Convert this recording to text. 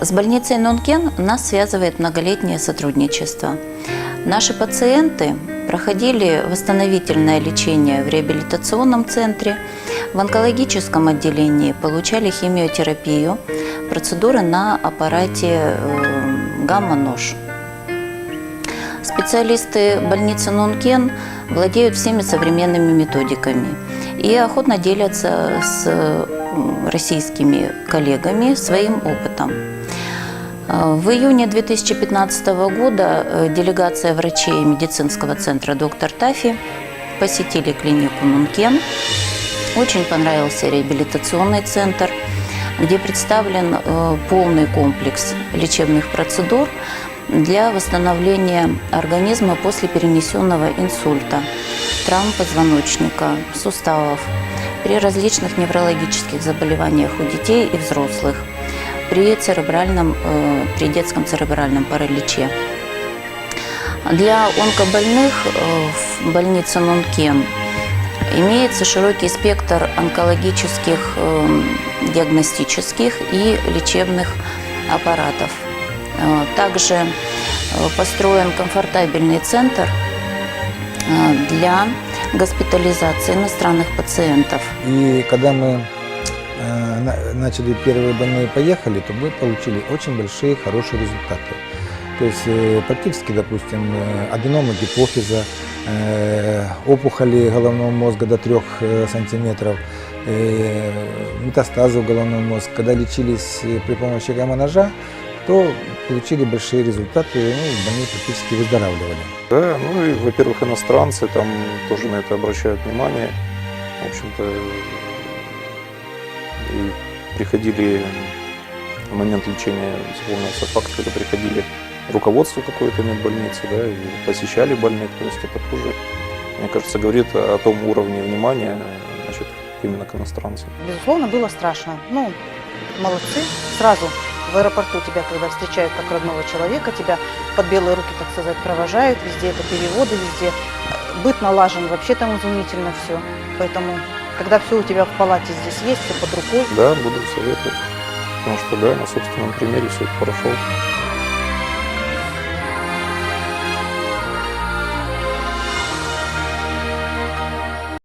С больницей Нункен нас связывает многолетнее сотрудничество. Наши пациенты проходили восстановительное лечение в реабилитационном центре, в онкологическом отделении получали химиотерапию, процедуры на аппарате гамма-нож. Специалисты больницы Нункен владеют всеми современными методиками и охотно делятся с российскими коллегами своим опытом. В июне 2015 года делегация врачей медицинского центра «Доктор Тафи» посетили клинику Нункен. Очень понравился реабилитационный центр, где представлен полный комплекс лечебных процедур для восстановления организма после перенесенного инсульта, травм позвоночника, суставов, при различных неврологических заболеваниях у детей и взрослых, при детском церебральном параличе. Для онкобольных в больнице Нункен имеется широкий спектр онкологических, диагностических и лечебных аппаратов. Также построен комфортабельный центр для госпитализации иностранных пациентов. И когда мы начали первые больные поехали, то мы получили очень большие, хорошие результаты. То есть практически, допустим, аденомы гипофиза, опухоли головного мозга до 3 сантиметров, метастазы в головной мозг. Когда лечились при помощи гамма-ножа, то получили большие результаты, больные практически выздоравливали. Да, ну и, во-первых, иностранцы там тоже на это обращают внимание. В общем-то, и приходили в момент лечения, вспомнился факт, когда приходили руководство какой-то медбольницы, да, и посещали больных. То есть это тоже, мне кажется, говорит о том уровне внимания, значит, именно к иностранцам. Безусловно, было страшно. Ну, молодцы. Сразу в аэропорту тебя, когда встречают как родного человека, тебя под белые руки, так сказать, провожают. Везде это переводы, везде быт налажен. Вообще там изумительно все. Поэтому, когда все у тебя в палате здесь есть, все под рукой. Да, буду советовать. Потому что, да, на собственном примере все это прошел.